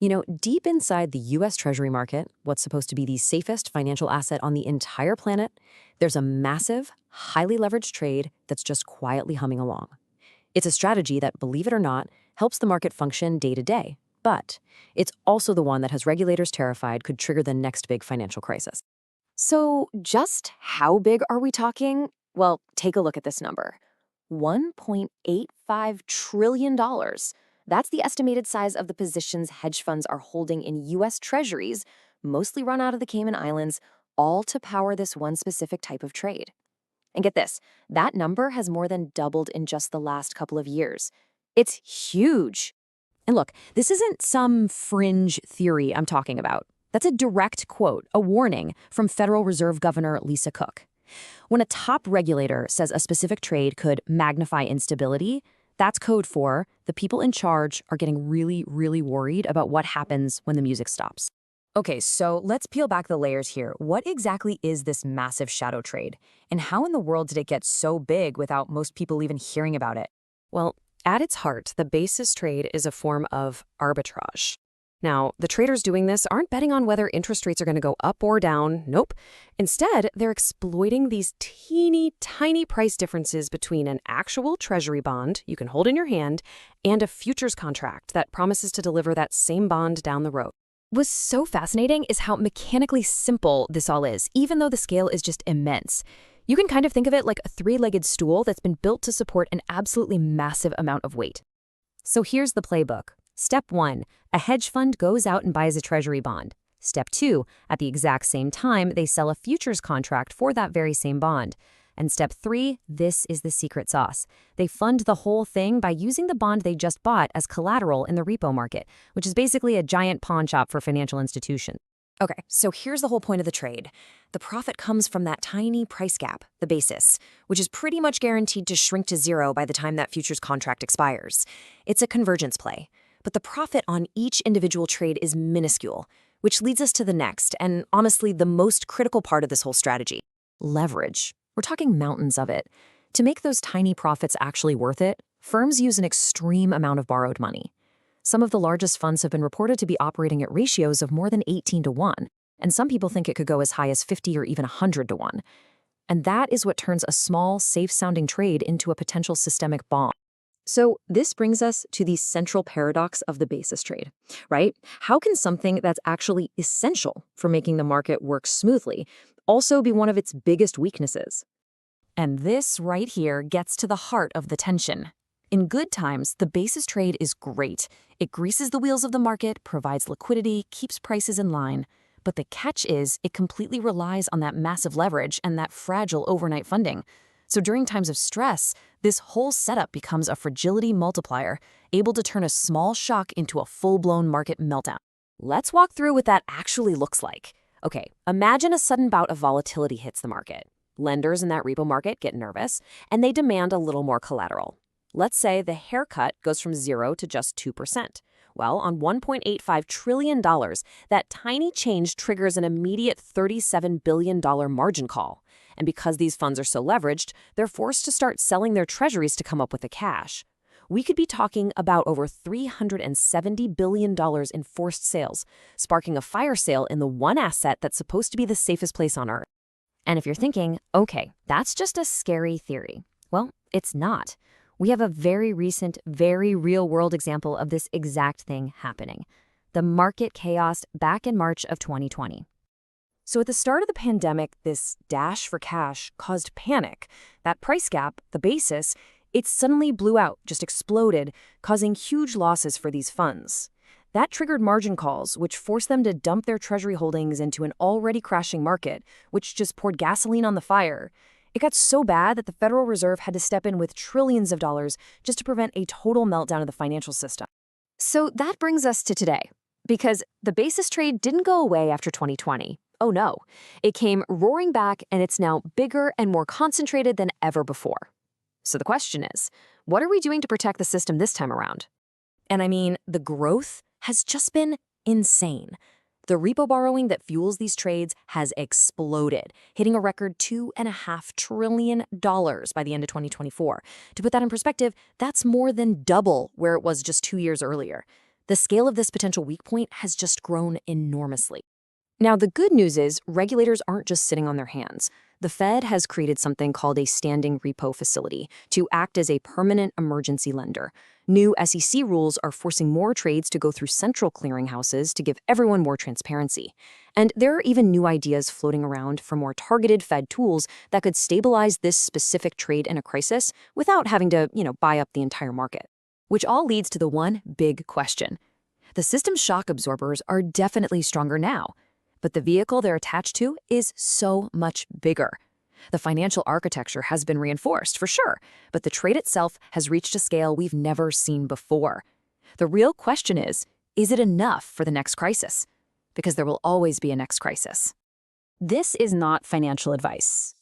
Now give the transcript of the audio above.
Deep inside the US Treasury market, what's supposed to be the safest financial asset on the entire planet, there's a massive, highly leveraged trade that's just quietly humming along. It's a strategy that, believe it or not, helps the market function day to day. But it's also the one that has regulators terrified could trigger the next big financial crisis. So, just how big are we talking? Well, take a look at this number $1.85 trillion. That's the estimated size of the positions hedge funds are holding in US Treasuries, mostly run out of the Cayman Islands, all to power this one specific type of trade. And get this, that number has more than doubled in just the last couple of years. It's huge. And look, this isn't some fringe theory I'm talking about. That's a direct quote, a warning from Federal Reserve Governor Lisa Cook. When a top regulator says a specific trade could magnify instability, that's code for the people in charge are getting really, really worried about what happens when the music stops. Okay, so let's peel back the layers here. What exactly is this massive shadow trade? And how in the world did it get so big without most people even hearing about it? Well, at its heart, the basis trade is a form of arbitrage. Now, the traders doing this aren't betting on whether interest rates are going to go up or down. Nope. Instead, they're exploiting these teeny tiny price differences between an actual treasury bond you can hold in your hand and a futures contract that promises to deliver that same bond down the road. What's so fascinating is how mechanically simple this all is, even though the scale is just immense. You can kind of think of it like a three-legged stool that's been built to support an absolutely massive amount of weight. So here's the playbook. Step 1, a hedge fund goes out and buys a treasury bond. Step 2, at the exact same time, they sell a futures contract for that very same bond. And step 3, this is the secret sauce. They fund the whole thing by using the bond they just bought as collateral in the repo market, which is basically a giant pawn shop for financial institutions. Okay, so here's the whole point of the trade. The profit comes from that tiny price gap, the basis, which is pretty much guaranteed to shrink to zero by the time that futures contract expires. It's a convergence play. But the profit on each individual trade is minuscule, which leads us to the next, and honestly, the most critical part of this whole strategy: leverage. We're talking mountains of it. To make those tiny profits actually worth it, firms use an extreme amount of borrowed money. Some of the largest funds have been reported to be operating at ratios of more than 18 to 1, and some people think it could go as high as 50 or even 100 to 1. And that is what turns a small, safe-sounding trade into a potential systemic bomb. So this brings us to the central paradox of the basis trade, right? How can something that's actually essential for making the market work smoothly also be one of its biggest weaknesses? And this right here gets to the heart of the tension. In good times, the basis trade is great. It greases the wheels of the market, provides liquidity, keeps prices in line. But the catch is it completely relies on that massive leverage and that fragile overnight funding. So during times of stress, this whole setup becomes a fragility multiplier, able to turn a small shock into a full-blown market meltdown. Let's walk through what that actually looks like. Okay, imagine a sudden bout of volatility hits the market. Lenders in that repo market get nervous, and they demand a little more collateral. Let's say the haircut goes from 0 to just 2%. Well, on $1.85 trillion, that tiny change triggers an immediate $37 billion margin call. And because these funds are so leveraged, they're forced to start selling their treasuries to come up with the cash. We could be talking about over $370 billion in forced sales, sparking a fire sale in the one asset that's supposed to be the safest place on Earth. And if you're thinking, okay, that's just a scary theory. Well, it's not. We have a very recent, very real-world example of this exact thing happening: the market chaos back in March of 2020. So at the start of the pandemic, this dash for cash caused panic. That price gap, the basis, it suddenly blew out, just exploded, causing huge losses for these funds. That triggered margin calls, which forced them to dump their treasury holdings into an already crashing market, which just poured gasoline on the fire. It got so bad that the Federal Reserve had to step in with trillions of dollars just to prevent a total meltdown of the financial system. So that brings us to today, because the basis trade didn't go away after 2020. Oh no, it came roaring back, and it's now bigger and more concentrated than ever before. So the question is, what are we doing to protect the system this time around? And I mean, the growth has just been insane. The repo borrowing that fuels these trades has exploded, hitting a record $2.5 trillion by the end of 2024. To put that in perspective, that's more than double where it was just 2 years earlier. The scale of this potential weak point has just grown enormously. Now, the good news is regulators aren't just sitting on their hands. The Fed has created something called a standing repo facility to act as a permanent emergency lender. New SEC rules are forcing more trades to go through central clearinghouses to give everyone more transparency. And there are even new ideas floating around for more targeted Fed tools that could stabilize this specific trade in a crisis without having to, buy up the entire market. Which all leads to the one big question. The system's shock absorbers are definitely stronger now, but the vehicle they're attached to is so much bigger. The financial architecture has been reinforced, for sure, but the trade itself has reached a scale we've never seen before. The real question is it enough for the next crisis? Because there will always be a next crisis. This is not financial advice.